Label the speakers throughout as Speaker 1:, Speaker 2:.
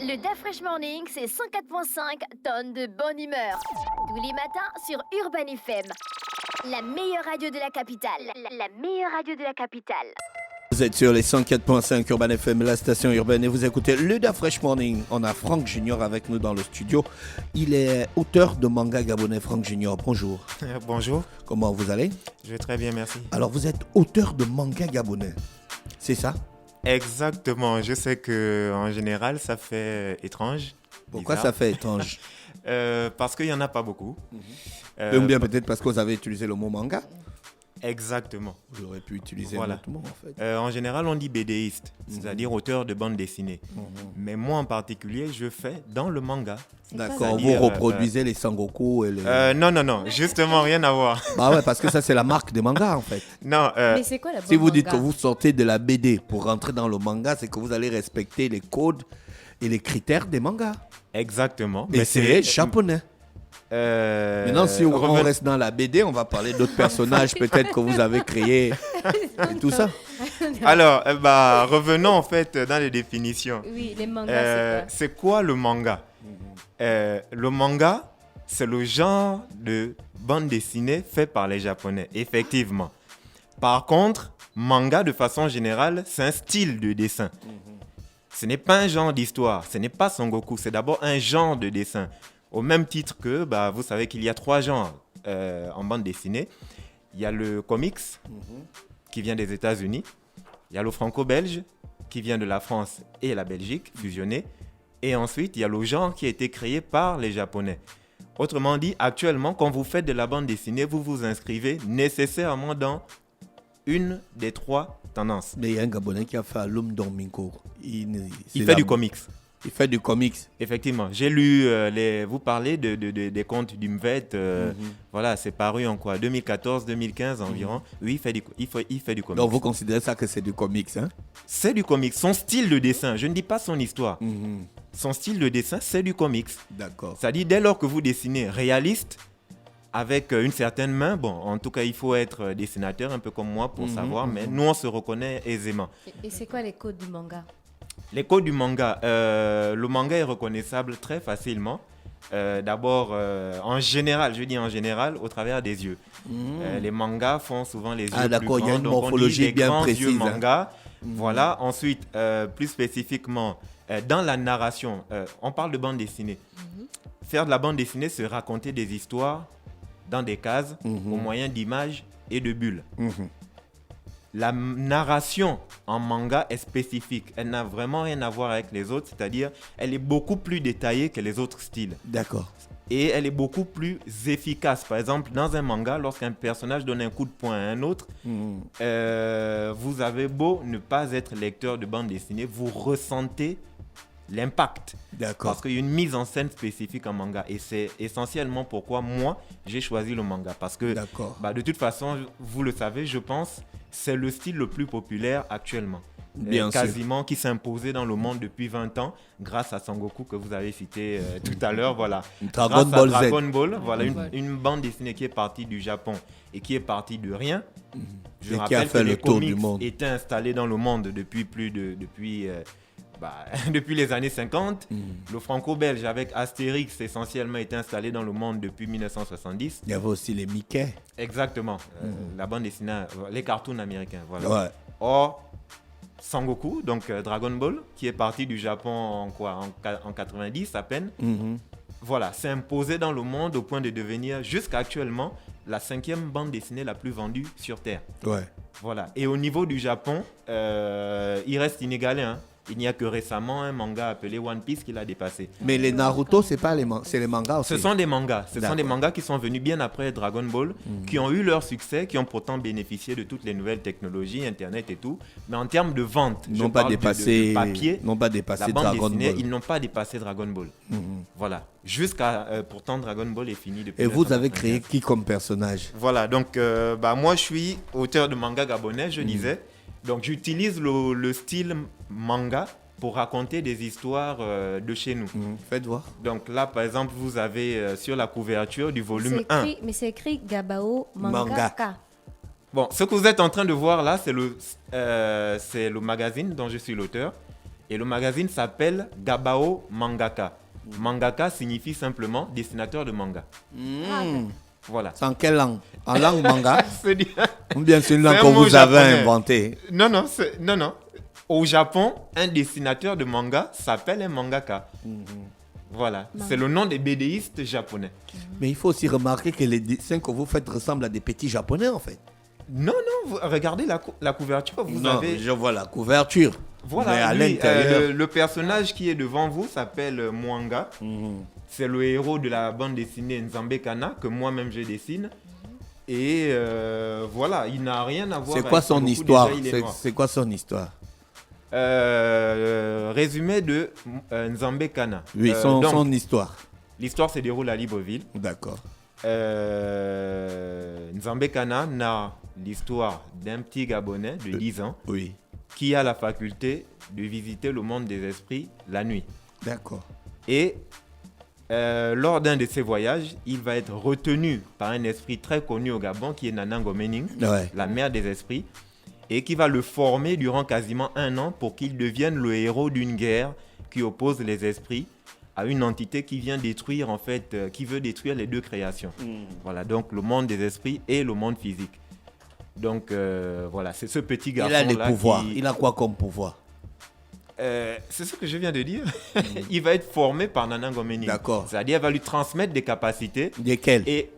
Speaker 1: Le Da Fresh Morning, c'est 104.5 tonnes de bonne humeur. Tous les matins sur Urban FM. La meilleure radio de la capitale. La meilleure radio de la capitale.
Speaker 2: Vous êtes sur les 104.5 Urban FM, la station urbaine, et vous écoutez le Da Fresh Morning. On a Franck Junior avec nous dans le studio. Il est auteur de manga gabonais. Franck Junior, bonjour.
Speaker 3: Bonjour.
Speaker 2: Comment vous allez?
Speaker 3: Je vais très bien, merci.
Speaker 2: Alors, vous êtes auteur de manga gabonais, c'est ça?
Speaker 3: Exactement. Je sais qu'en général, ça fait étrange.
Speaker 2: Pourquoi
Speaker 3: bizarre.
Speaker 2: ça fait étrange?
Speaker 3: Parce qu'il n'y en a pas beaucoup.
Speaker 2: Ou bien peut-être parce que vous avez utilisé le mot manga?
Speaker 3: Exactement.
Speaker 2: Vous auriez pu utiliser
Speaker 3: Voilà.
Speaker 2: un autre mot, en fait.
Speaker 3: En général, on dit BDiste, c'est-à-dire auteur de bande dessinée. Mais moi, en particulier, je fais dans le manga.
Speaker 2: D'accord, vous
Speaker 3: C'est-à-dire,
Speaker 2: reproduisez les Sangoku et les...
Speaker 3: Non. Justement, rien à voir.
Speaker 2: Bah ouais, parce que ça, c'est la marque des mangas, en fait.
Speaker 3: Non,
Speaker 4: Mais c'est quoi la
Speaker 2: Si
Speaker 4: bonne
Speaker 2: vous dites que
Speaker 4: manga?
Speaker 2: vous sortez de la BD pour rentrer dans le manga, c'est que vous allez respecter les codes et les critères des mangas.
Speaker 3: exactement.
Speaker 2: Et c'est japonais. Maintenant, si on
Speaker 3: reven-
Speaker 2: reste dans la BD, on va parler d'autres personnages peut-être que vous avez créés et tout ça.
Speaker 3: Alors, revenons en fait dans les définitions.
Speaker 4: Oui, les mangas,
Speaker 3: C'est quoi le manga? Le manga, c'est le genre de bande dessinée fait par les Japonais, effectivement. Par contre, manga, de façon générale, c'est un style de dessin. Ce n'est pas un genre d'histoire, ce n'est pas Son Goku, c'est d'abord un genre de dessin. Au même titre que, vous savez qu'il y a 3 genres en bande dessinée. Il y a le comics, qui vient des États-Unis. Il y a le franco-belge, qui vient de la France et la Belgique, fusionné. Et ensuite, il y a le genre qui a été créé par les Japonais. Autrement dit, actuellement, quand vous faites de la bande dessinée, vous vous inscrivez nécessairement dans une des 3 tendances.
Speaker 2: Mais il y a un Gabonais qui a fait Alum Domingo.
Speaker 3: Il fait du comics.
Speaker 2: Il fait du comics.
Speaker 3: Effectivement, j'ai lu vous parlez des contes du MVET, voilà, c'est paru en quoi, 2014-2015 environ. Oui, il fait du comics.
Speaker 2: Donc vous considérez ça que c'est du comics, hein?
Speaker 3: C'est du comics, son style de dessin, je ne dis pas son histoire. Son style de dessin, c'est du comics.
Speaker 2: D'accord.
Speaker 3: C'est-à-dire, dès lors que vous dessinez réaliste, avec une certaine main, en tout cas, il faut être dessinateur un peu comme moi pour savoir, mais nous, on se reconnaît aisément.
Speaker 4: Et c'est quoi les codes du manga?
Speaker 3: Les codes du manga. Le manga est reconnaissable très facilement. D'abord, en général, je dis en général, au travers des yeux. Les mangas font souvent les yeux plus
Speaker 2: d'accord, il y a
Speaker 3: grands,
Speaker 2: une
Speaker 3: donc on dit
Speaker 2: morphologie
Speaker 3: des
Speaker 2: bien
Speaker 3: grands
Speaker 2: précise,
Speaker 3: yeux
Speaker 2: hein.
Speaker 3: manga. Voilà. Ensuite, plus spécifiquement, dans la narration, on parle de bande dessinée. Faire de la bande dessinée, c'est raconter des histoires dans des cases au moyen d'images et de bulles. La narration en manga est spécifique. Elle n'a vraiment rien à voir avec les autres, c'est-à-dire elle est beaucoup plus détaillée que les autres styles.
Speaker 2: D'accord.
Speaker 3: Et elle est beaucoup plus efficace. Par exemple, dans un manga, lorsqu'un personnage donne un coup de poing à un autre, vous avez beau ne pas être lecteur de bande dessinée, vous ressentez l'impact.
Speaker 2: D'accord.
Speaker 3: Parce qu'il y a une mise en scène spécifique en manga. Et c'est essentiellement pourquoi moi, j'ai choisi le manga. Parce que,
Speaker 2: D'accord.
Speaker 3: de toute façon, vous le savez, je pense, c'est le style le plus populaire actuellement.
Speaker 2: Bien sûr.
Speaker 3: Quasiment qui s'est imposé dans le monde depuis 20 ans grâce à Sangoku que vous avez cité tout à l'heure. Voilà.
Speaker 2: Dragon
Speaker 3: Grâce à
Speaker 2: Ball Z.
Speaker 3: Dragon Ball, voilà, une bande dessinée qui est partie du Japon et qui est partie de rien. Je
Speaker 2: Et qui a
Speaker 3: rappelle
Speaker 2: fait
Speaker 3: que
Speaker 2: le
Speaker 3: les
Speaker 2: tour du
Speaker 3: comics
Speaker 2: monde.
Speaker 3: étaient installés dans le monde depuis depuis les années 50. Le franco-belge avec Astérix essentiellement était installé dans le monde depuis 1970.
Speaker 2: Il y avait aussi les Mickey.
Speaker 3: Exactement. La bande dessinée, les cartoons américains. Voilà.
Speaker 2: Ouais.
Speaker 3: Or, Sangoku, donc Dragon Ball, qui est parti du Japon en 90 à peine, voilà, s'est imposé dans le monde au point de devenir jusqu'à actuellement la 5e bande dessinée la plus vendue sur Terre.
Speaker 2: Ouais.
Speaker 3: Voilà. Et au niveau du Japon, il reste inégalé, hein. Il n'y a que récemment un manga appelé One Piece qui l'a dépassé.
Speaker 2: Mais les Naruto, c'est pas c'est les mangas aussi.
Speaker 3: Ce sont des mangas. Ce sont
Speaker 2: D'accord.
Speaker 3: des mangas qui sont venus bien après Dragon Ball, qui ont eu leur succès, qui ont pourtant bénéficié de toutes les nouvelles technologies, Internet et tout. Mais en termes de vente,
Speaker 2: Ils
Speaker 3: je
Speaker 2: n'ont pas
Speaker 3: parle
Speaker 2: dépassé,
Speaker 3: de papier,
Speaker 2: n'ont pas
Speaker 3: la
Speaker 2: dépassé
Speaker 3: bande
Speaker 2: Dragon
Speaker 3: dessinée,
Speaker 2: Ball.
Speaker 3: ils n'ont pas dépassé Dragon Ball. Voilà. Jusqu'à pourtant Dragon Ball est fini depuis.
Speaker 2: Et vous avez
Speaker 3: 1995.
Speaker 2: créé qui comme personnage?
Speaker 3: Voilà, donc moi je suis auteur de manga gabonais, je disais. Donc j'utilise le style manga pour raconter des histoires de chez nous.
Speaker 2: Faites voir.
Speaker 3: Donc là, par exemple, vous avez sur la couverture du volume 1.
Speaker 4: Mais c'est écrit Gabao
Speaker 2: Manga.
Speaker 4: Mangaka.
Speaker 3: Bon, ce que vous êtes en train de voir là, c'est le magazine dont je suis l'auteur. Et le magazine s'appelle Gabao Mangaka. Mangaka signifie simplement dessinateur de manga. Voilà.
Speaker 2: C'est en quelle langue? En langue manga?
Speaker 3: C'est dit-
Speaker 2: Ou bien c'est une langue
Speaker 3: C'est
Speaker 2: que
Speaker 3: un mot
Speaker 2: vous avez
Speaker 3: japonais.
Speaker 2: inventée?
Speaker 3: Non. Au Japon, un dessinateur de manga s'appelle un mangaka. Voilà. C'est le nom des BDistes japonais.
Speaker 2: Mais il faut aussi remarquer que les dessins que vous faites ressemblent à des petits japonais en fait.
Speaker 3: Non, regardez la couverture. Vous
Speaker 2: Non,
Speaker 3: avez...
Speaker 2: je vois la couverture.
Speaker 3: Voilà,
Speaker 2: mais à
Speaker 3: lui,
Speaker 2: l'intérieur.
Speaker 3: le personnage qui est devant vous s'appelle Mwanga. C'est le héros de la bande dessinée Nzambe Kana, que moi-même je dessine. Et voilà, il n'a rien à voir
Speaker 2: C'est
Speaker 3: avec
Speaker 2: quoi son
Speaker 3: Goku,
Speaker 2: histoire?
Speaker 3: déjà, il est noir.
Speaker 2: C'est quoi son histoire?
Speaker 3: Résumé de Nzambe Kana.
Speaker 2: Oui,
Speaker 3: Donc,
Speaker 2: son histoire.
Speaker 3: l'histoire se déroule à Libreville.
Speaker 2: D'accord.
Speaker 3: Nzambe Kana narre l'histoire d'un petit Gabonais de 10 ans
Speaker 2: Oui,
Speaker 3: qui a la faculté de visiter le monde des esprits la nuit.
Speaker 2: d'accord.
Speaker 3: Et lors d'un de ses voyages, il va être retenu par un esprit très connu au Gabon qui est Nanango Mening,
Speaker 2: Ouais.
Speaker 3: la mère des esprits, et qui va le former durant quasiment 1 an pour qu'il devienne le héros d'une guerre qui oppose les esprits à une entité qui vient détruire, en fait, qui veut détruire les deux créations. Voilà, donc le monde des esprits et le monde physique. Donc voilà, c'est ce petit garçon
Speaker 2: Il a des
Speaker 3: là
Speaker 2: pouvoirs.
Speaker 3: qui...
Speaker 2: Il a quoi comme pouvoir?
Speaker 3: c'est ce que je viens de dire. Il va être formé par Nanango Mening.
Speaker 2: D'accord.
Speaker 3: C'est-à-dire, elle va lui transmettre des capacités
Speaker 2: Desquels?
Speaker 3: et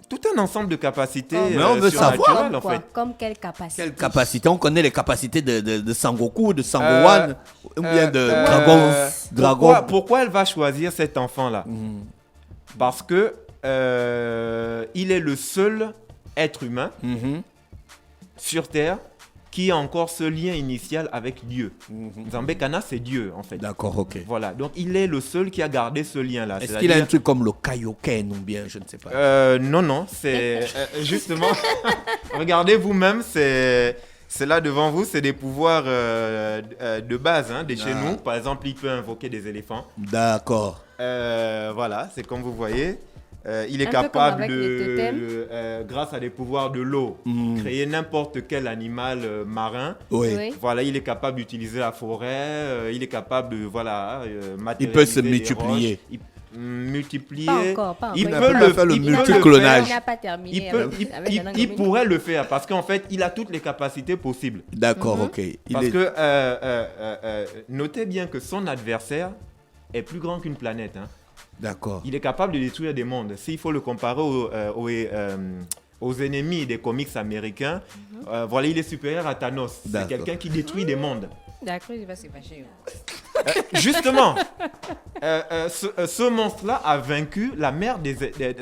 Speaker 3: tout un ensemble de capacités
Speaker 2: Mais on veut savoir.
Speaker 3: surnaturelles, en
Speaker 4: Quoi?
Speaker 3: fait.
Speaker 4: Comme quelle capacité?
Speaker 2: Quelles capacités? On connaît les capacités de Sangoku, de Sangohan, ou bien de Dragon.
Speaker 3: Pourquoi elle va choisir cet enfant-là? Parce que il est le seul être humain
Speaker 2: Mhm.
Speaker 3: sur Terre qui a encore ce lien initial avec Dieu. Nzambe Kana, c'est Dieu, en fait.
Speaker 2: D'accord, ok.
Speaker 3: Voilà, donc il est le seul qui a gardé ce lien-là.
Speaker 2: Est-ce qu'il a un truc comme le Kaioken ou bien, je ne sais pas.
Speaker 3: Non, c'est justement. Regardez vous-même, c'est là devant vous, c'est des pouvoirs de base de chez nous. Par exemple, il peut invoquer des éléphants.
Speaker 2: D'accord.
Speaker 3: Voilà, c'est comme vous voyez. Il est
Speaker 4: Un peu comme
Speaker 3: capable
Speaker 4: avec les totems.
Speaker 3: grâce à des pouvoirs de l'eau, créer n'importe quel animal marin.
Speaker 2: Oui.
Speaker 4: Oui.
Speaker 3: Voilà, il est capable d'utiliser la forêt, il est capable de
Speaker 2: Il peut se
Speaker 3: matérialiser les
Speaker 2: multiplier.
Speaker 3: roches, multiplier.
Speaker 4: Pas encore, pas
Speaker 3: Il
Speaker 4: encore.
Speaker 3: peut
Speaker 2: Il
Speaker 3: le
Speaker 2: peut faire le
Speaker 3: il peut le
Speaker 2: multiclonage.
Speaker 4: Il n'a pas terminé.
Speaker 3: Il, peut-
Speaker 4: avec Nanango
Speaker 3: il
Speaker 4: Mening.
Speaker 3: pourrait le faire parce qu'en fait, il a toutes les capacités possibles.
Speaker 2: D'accord, ok. Il
Speaker 3: Parce
Speaker 2: est-
Speaker 3: que notez bien que son adversaire est plus grand qu'une planète.
Speaker 2: D'accord.
Speaker 3: Il est capable de détruire des mondes. S'il faut le comparer aux ennemis des comics américains, voilà, il est supérieur à Thanos. C'est
Speaker 2: D'accord.
Speaker 3: quelqu'un qui détruit des mondes.
Speaker 4: D'accord, il va se fâcher.
Speaker 3: Justement, ce monstre-là a vaincu la mère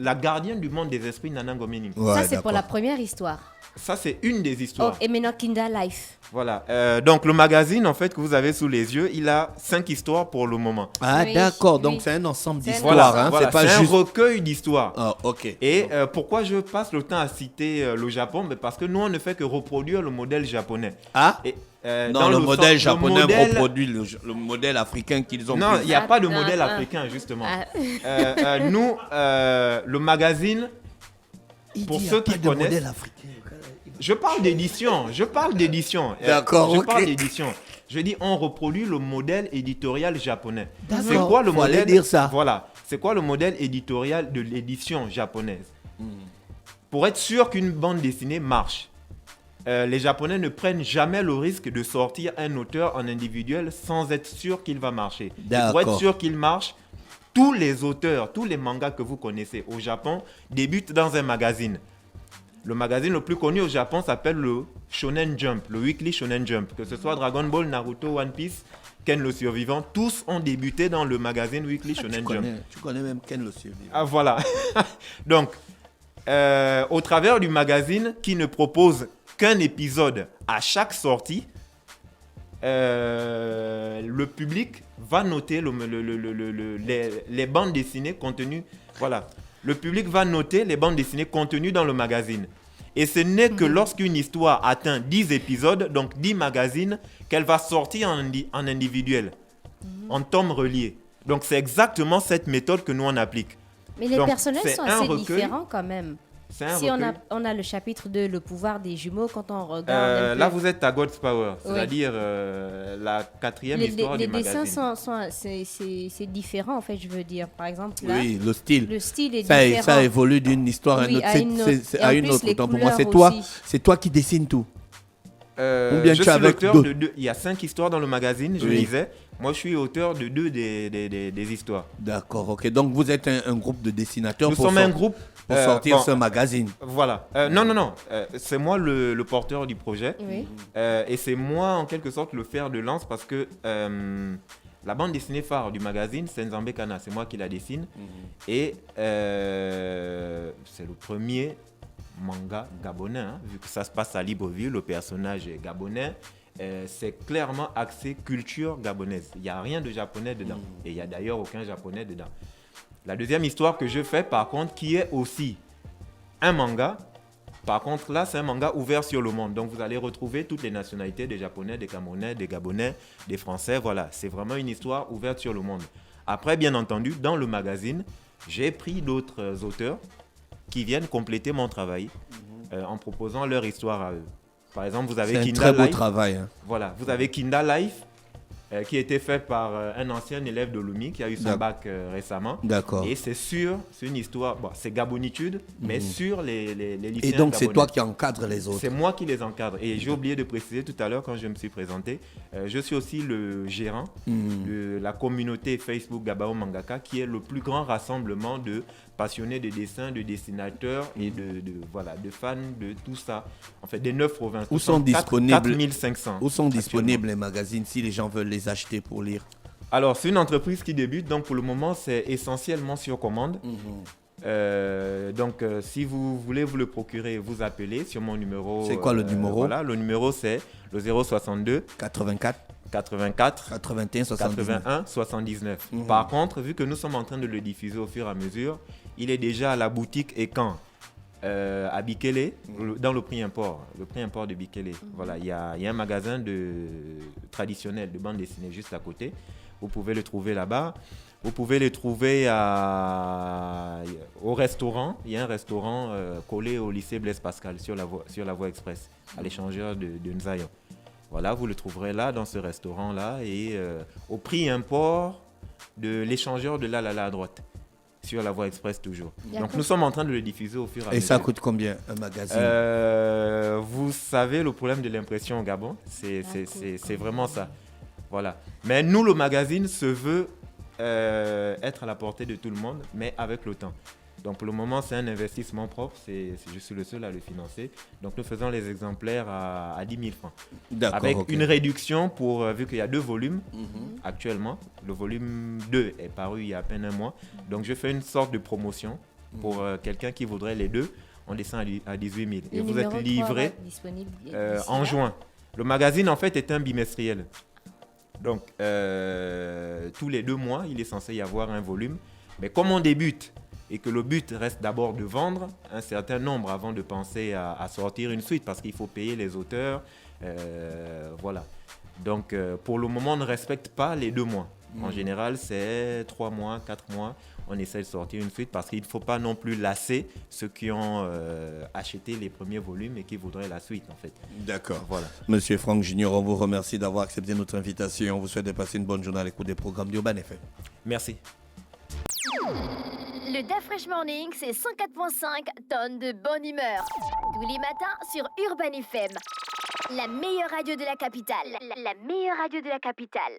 Speaker 3: la gardienne du monde des esprits, Nanango Mening.
Speaker 2: Ouais,
Speaker 4: Ça, c'est pour la
Speaker 2: d'accord.
Speaker 4: première histoire.
Speaker 3: Ça, c'est une des
Speaker 4: Oh,
Speaker 3: histoires.
Speaker 4: et maintenant, Kinda Life.
Speaker 3: Voilà. Donc, le magazine, en fait, que vous avez sous les yeux, il a 5 histoires pour le moment.
Speaker 2: Ah,
Speaker 4: Oui,
Speaker 2: d'accord. Donc,
Speaker 4: oui.
Speaker 2: c'est un ensemble
Speaker 4: C'est un
Speaker 2: d'histoires.
Speaker 4: ensemble.
Speaker 2: Hein.
Speaker 3: Voilà,
Speaker 2: C'est pas
Speaker 3: c'est
Speaker 2: juste.
Speaker 3: un recueil d'histoires.
Speaker 2: Ah, ok.
Speaker 3: Et pourquoi je passe le temps à citer le Japon? Mais parce que nous, on ne fait que reproduire le modèle japonais.
Speaker 2: Ah
Speaker 3: Et,
Speaker 2: non,
Speaker 3: dans
Speaker 2: le modèle
Speaker 3: sens-
Speaker 2: japonais
Speaker 3: modèle-
Speaker 2: reproduit le modèle africain qu'ils ont
Speaker 3: Non,
Speaker 2: pris.
Speaker 3: il n'y a pas de
Speaker 4: Ah,
Speaker 3: modèle
Speaker 4: ah.
Speaker 3: africain, justement.
Speaker 4: Ah.
Speaker 3: Nous, le magazine,
Speaker 2: Il
Speaker 3: pour
Speaker 2: dit,
Speaker 3: ceux
Speaker 2: y a pas
Speaker 3: qui
Speaker 2: de
Speaker 3: connaissent-
Speaker 2: modèle africain.
Speaker 3: je parle d'édition.
Speaker 2: D'accord,
Speaker 3: Je
Speaker 2: ok.
Speaker 3: parle d'édition. Je dis, on reproduit le modèle éditorial japonais.
Speaker 2: D'accord.
Speaker 3: C'est quoi le
Speaker 2: Faut aller
Speaker 3: modèle
Speaker 2: dire ça.
Speaker 3: Voilà. C'est quoi le modèle éditorial de l'édition japonaise? Pour être sûr qu'une bande dessinée marche, les Japonais ne prennent jamais le risque de sortir un auteur en individuel sans être sûr qu'il va marcher. Et pour
Speaker 2: D'accord.
Speaker 3: être sûr qu'il marche, tous les auteurs, tous les mangas que vous connaissez au Japon débutent dans un magazine. Le magazine le plus connu au Japon s'appelle le Shonen Jump, le Weekly Shonen Jump. Que ce soit Dragon Ball, Naruto, One Piece, Ken le Survivant, tous ont débuté dans le magazine Weekly Shonen Jump.
Speaker 2: Tu connais même Ken le survivant.
Speaker 3: Ah voilà. Donc, au travers du magazine qui ne propose qu'un épisode à chaque sortie, le public va noter les bandes dessinées contenues. Voilà. Le public va noter les bandes dessinées contenues dans le magazine. Et ce n'est que lorsqu'une histoire atteint 10 épisodes, donc 10 magazines, qu'elle va sortir en individuel, en tomes reliés. Donc c'est exactement cette méthode que nous on applique.
Speaker 4: Mais les
Speaker 3: Donc,
Speaker 4: personnages
Speaker 3: c'est
Speaker 4: sont
Speaker 3: un
Speaker 4: assez
Speaker 3: recueil.
Speaker 4: différents quand même.
Speaker 3: C'est un
Speaker 4: Si
Speaker 3: recueil.
Speaker 4: on a le chapitre de Le pouvoir des jumeaux, quand on regarde un peu,
Speaker 3: Là, vous êtes à God's Power,
Speaker 4: Oui.
Speaker 3: c'est-à-dire la quatrième histoire
Speaker 4: les
Speaker 3: du
Speaker 4: dessins
Speaker 3: magazine.
Speaker 4: c'est différent en fait, je veux dire. Par exemple, là,
Speaker 2: Oui, le style.
Speaker 4: le style est
Speaker 2: Ça,
Speaker 4: différent.
Speaker 2: ça évolue d'une histoire à
Speaker 4: Oui,
Speaker 2: une autre.
Speaker 4: à une autre. Et
Speaker 2: À
Speaker 4: en
Speaker 2: une
Speaker 4: plus,
Speaker 2: autre.
Speaker 4: les
Speaker 2: Autant pour moi,
Speaker 4: couleurs aussi.
Speaker 2: c'est toi qui dessines tout. Ou bien
Speaker 3: Je
Speaker 2: tu es
Speaker 3: suis
Speaker 2: avec
Speaker 3: l'auteur
Speaker 2: d'autres.
Speaker 3: de deux. Il y a 5 histoires dans le magazine, je
Speaker 2: Oui.
Speaker 3: lisais. Moi, je suis auteur de 2 des histoires.
Speaker 2: D'accord, ok. Donc vous êtes un groupe de dessinateurs
Speaker 3: Nous
Speaker 2: pour,
Speaker 3: sommes un groupe.
Speaker 2: pour sortir
Speaker 3: bon,
Speaker 2: ce magazine.
Speaker 3: Voilà. Non. C'est moi le porteur du projet.
Speaker 4: Oui.
Speaker 3: Et c'est moi, en quelque sorte, le fer de lance parce que la bande dessinée phare du magazine, c'est Nzambe Kana. C'est moi qui la dessine. Et c'est le premier manga gabonais, hein, vu que ça se passe à Libreville, le personnage est gabonais. C'est clairement axé culture gabonaise. Il n'y a rien de japonais dedans. Et il n'y a d'ailleurs aucun japonais dedans. La deuxième histoire que je fais, par contre, qui est aussi un manga. Par contre, là, c'est un manga ouvert sur le monde. Donc, vous allez retrouver toutes les nationalités des Japonais, des Camerounais, des Gabonais, des Français. Voilà, c'est vraiment une histoire ouverte sur le monde. Après, bien entendu, dans le magazine, j'ai pris d'autres auteurs qui viennent compléter mon travail en proposant leur histoire à eux. Par exemple, vous avez
Speaker 2: C'est un
Speaker 3: Kinda
Speaker 2: très beau
Speaker 3: Life.
Speaker 2: travail. Hein.
Speaker 3: Voilà, vous avez Kinda Life, qui a été fait par un ancien élève de l'UMI qui a eu son bac récemment.
Speaker 2: D'accord.
Speaker 3: Et c'est une histoire, bon, c'est gabonitude, mais sur les lycéens
Speaker 2: Et donc c'est
Speaker 3: gabonais.
Speaker 2: toi qui encadres les autres.
Speaker 3: C'est moi qui les encadre. Et j'ai oublié de préciser tout à l'heure quand je me suis présenté, je suis aussi le gérant de la communauté Facebook Gabao Mangaka, qui est le plus grand rassemblement de passionnés de dessin, de dessinateurs et de fans de tout ça. En fait, des 9 provinces.
Speaker 2: Où
Speaker 3: Nous
Speaker 2: sont
Speaker 3: sommes
Speaker 2: disponibles
Speaker 3: 4500.
Speaker 2: Où sont disponibles
Speaker 3: actuellement.
Speaker 2: les magazines si les gens veulent les acheter pour lire?
Speaker 3: Alors, c'est une entreprise qui débute, donc pour le moment, c'est essentiellement sur commande. Si vous voulez vous le procurer, vous appelez sur mon numéro.
Speaker 2: C'est quoi le numéro?
Speaker 3: Voilà, le numéro c'est le 062
Speaker 2: 84
Speaker 3: 84
Speaker 2: 81 79.
Speaker 3: 81 79. Par contre, vu que nous sommes en train de le diffuser au fur et à mesure, il est déjà à la boutique Ekan à Bikele, dans le prix import de Bikele. Voilà, il y a un magasin traditionnel de bande dessinée juste à côté. Vous pouvez le trouver là-bas. Vous pouvez le trouver au restaurant. Il y a un restaurant collé au lycée Blaise Pascal sur la voie express, à l'échangeur de Nzayon. Voilà, vous le trouverez là, dans ce restaurant-là, et au prix import de l'échangeur de là à droite, sur la voie express toujours. Donc nous sommes en train de le diffuser au fur et à mesure.
Speaker 2: Et ça coûte combien un magazine?
Speaker 3: Vous savez, le problème de l'impression au Gabon, c'est vraiment ça. Voilà. Mais nous, le magazine se veut être à la portée de tout le monde, mais avec le temps. Donc pour le moment, c'est un investissement propre. Je suis le seul à le financer. Donc nous faisons les exemplaires à 10 000 francs.
Speaker 2: D'accord,
Speaker 3: Avec
Speaker 2: ok.
Speaker 3: une réduction vu qu'il y a 2 volumes actuellement. Le volume 2 est paru il y a à peine un mois. Donc je fais une sorte de promotion pour quelqu'un qui voudrait les deux. On descend à 18 000. Et
Speaker 4: Le
Speaker 3: vous
Speaker 4: numéro
Speaker 3: êtes
Speaker 4: 3
Speaker 3: livré
Speaker 4: va être disponible d'ici
Speaker 3: en
Speaker 4: là.
Speaker 3: juin. Le magazine, en fait, est un bimestriel. Donc, tous les 2 mois, il est censé y avoir un volume. Mais comme on débute et que le but reste d'abord de vendre un certain nombre avant de penser à sortir une suite, parce qu'il faut payer les auteurs. Voilà. Donc, pour le moment, on ne respecte pas les 2 mois. En général, c'est 3 mois, 4 mois. On essaie de sortir une suite parce qu'il ne faut pas non plus lasser ceux qui ont acheté les premiers volumes et qui voudraient la suite, en fait.
Speaker 2: D'accord.
Speaker 3: Voilà.
Speaker 2: Monsieur Franck Junior, on vous remercie d'avoir accepté notre invitation. On vous souhaite de passer une bonne journée à l'écoute des programmes d'Urban FM.
Speaker 3: Merci.
Speaker 1: Le Da Fresh Morning, c'est 104.5 tonnes de bonne humeur. Tous les matins sur Urban FM. La meilleure radio de la capitale. La meilleure radio de la capitale.